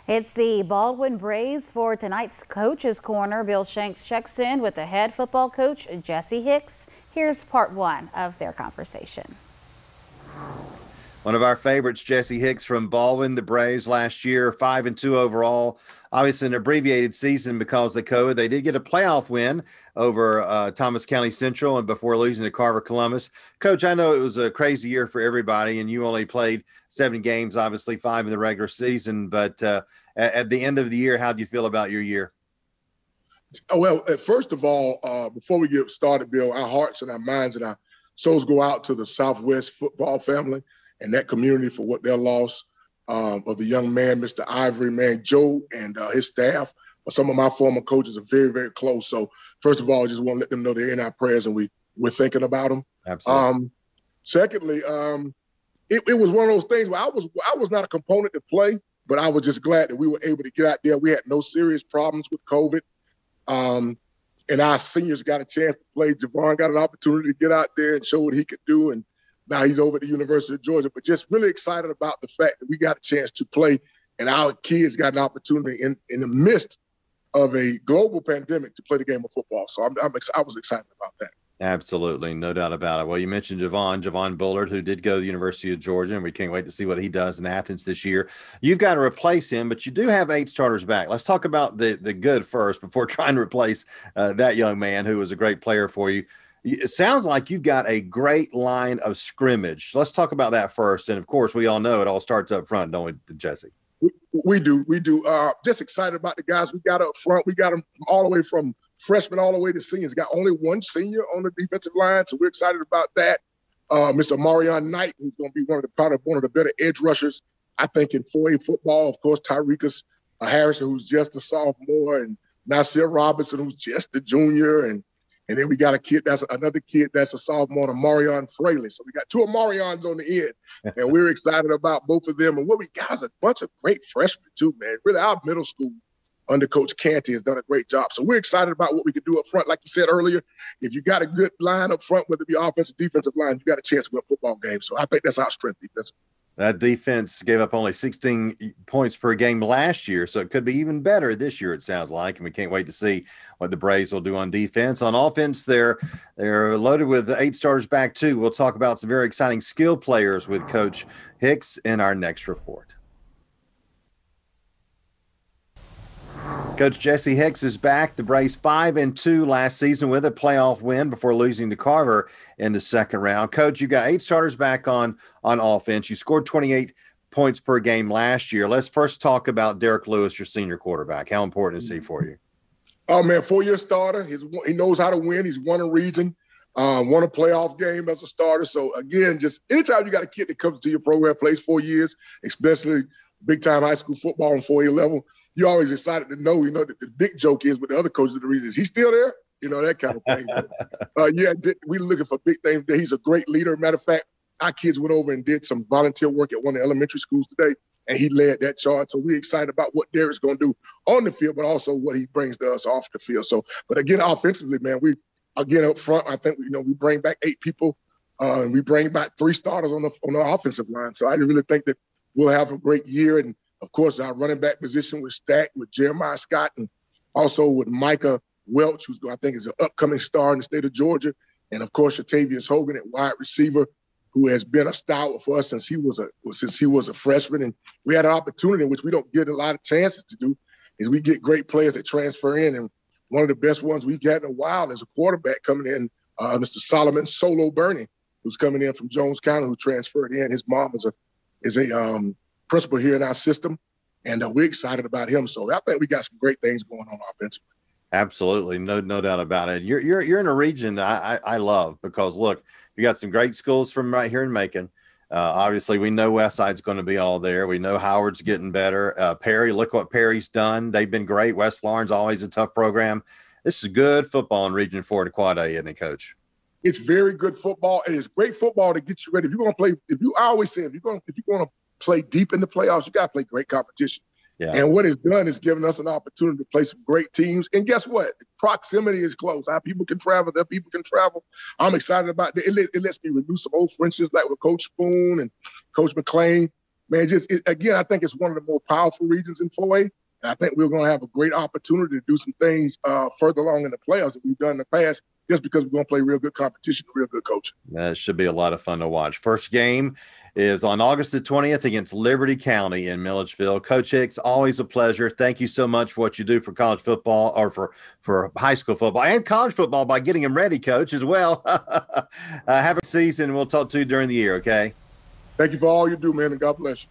It's the Baldwin Braves for tonight's Coach's Corner. Bill Shanks checks in with the head football coach, Jesse Hicks. Here's part one of their conversation. One of our favorites, Jesse Hicks from Baldwin. The Braves last year, 5-2 overall. Obviously an abbreviated season because of COVID. They did get a playoff win over Thomas County Central and before losing to Carver Columbus. Coach, I know it was a crazy year for everybody, and you only played 7 games, obviously 5 in the regular season. But at the end of the year, how do you feel about your year? Well, first of all, before we get started, Bill, our hearts and our minds and our souls go out to the Southwest football family and that community for what their loss of the young man, Mr. Ivory, man, Joe and his staff. Some of my former coaches are very, very close. So first of all, I just want to let them know they're in our prayers and we're thinking about them. Absolutely. Secondly, it was one of those things where I was not a component to play, but I was just glad that we were able to get out there. We had no serious problems with COVID. And our seniors got a chance to play. Javon got an opportunity to get out there and show what he could do. And now he's over at the University of Georgia, but just really excited about the fact that we got a chance to play and our kids got an opportunity in the midst of a global pandemic to play the game of football. So I was excited about that. Absolutely. No doubt about it. Well, you mentioned Javon Bullard, who did go to the University of Georgia, and we can't wait to see what he does in Athens this year. You've got to replace him, but you do have 8 starters back. Let's talk about the good first before trying to replace that young man who was a great player for you. It sounds like you've got a great line of scrimmage. Let's talk about that first. And, of course, we all know it all starts up front, don't we, Jesse? We do. Just excited about the guys we got up front. We got them all the way from freshmen all the way to seniors. Got only one senior on the defensive line, so we're excited about that. Mr. Marion Knight, who's going to be probably one of the better edge rushers, I think, in 4A football. Of course, Tyrekus Harrison, who's just a sophomore, and Nasir Robinson, who's just a junior, and then we got another kid that's a sophomore, Marion Fraley. So we got 2 Marions on the end, and we're excited about both of them. And what we got is a bunch of great freshmen too, man. Really, our middle school under Coach Canty has done a great job. So we're excited about what we can do up front. Like you said earlier, if you got a good line up front, whether it be offensive, defensive line, you got a chance to win a football game. So I think that's our strength defensively. That defense gave up only 16 points per game last year, so it could be even better this year, it sounds like, and we can't wait to see what the Braves will do on defense. On offense, they're loaded with 8 starters back, too. We'll talk about some very exciting skill players with Coach Hicks in our next report. Coach Jesse Hicks is back. The Braves 5-2 last season with a playoff win before losing to Carver in the second round. Coach, you got 8 starters back on offense. You scored 28 points per game last year. Let's first talk about Derek Lewis, your senior quarterback. How important is he for you? Oh, man, 4-year starter. He knows how to win. He's won a region, won a playoff game as a starter. So, again, just anytime you got a kid that comes to your program, plays 4 years, especially big-time high school football on 4A level, you're always excited to know, that the big joke is with the other coaches, the reason is he's still there, that kind of thing. We're looking for big things. He's a great leader. Matter of fact, our kids went over and did some volunteer work at one of the elementary schools today, and he led that charge. So we're excited about what Derek's going to do on the field, but also what he brings to us off the field. So, but again, offensively, man, up front, I think, we bring back 8 people, and we bring back 3 starters on the offensive line. So I really think that we'll have a great year. And of course, our running back position was stacked with Jeremiah Scott and also with Micah Welch, who's I think is an upcoming star in the state of Georgia. And of course, Shatavius Hogan at wide receiver, who has been a stalwart for us since he was a freshman. And we had an opportunity, which we don't get a lot of chances to do, is we get great players that transfer in. And one of the best ones we've had in a while is a quarterback coming in, Mr. Solomon Solo Burney, who's coming in from Jones County, who transferred in. His mom is a principal here in our system, and we're excited about him. So I think we got some great things going on offensively. Absolutely, no doubt about it. You're in a region that I love because look, you got some great schools from right here in Macon. Obviously, we know Westside's going to be all there. We know Howard's getting better. Perry, look what Perry's done. They've been great. West Lawrence always a tough program. This is good football in Region 4 to Quad A, isn't it, Coach? It's very good football. It is great football to get you ready. If you're going to play, I always say, if you're going to play deep in the playoffs, you got to play great competition. Yeah. And what it's done is given us an opportunity to play some great teams. And guess what? Proximity is close. Our people can travel. Their people can travel. I'm excited about that. It lets me renew some old friendships like with Coach Spoon and Coach McClain. man, again, I think it's one of the more powerful regions in 4A. And I think we're going to have a great opportunity to do some things further along in the playoffs that we've done in the past, just because we're going to play real good competition, real good coaching. That should be a lot of fun to watch. First game is on August the 20th against Liberty County in Milledgeville. Coach Hicks, always a pleasure. Thank you so much for what you do for college football, or for high school football and college football by getting them ready, Coach, as well. Have a season. We'll talk to you during the year, okay? Thank you for all you do, man, and God bless you.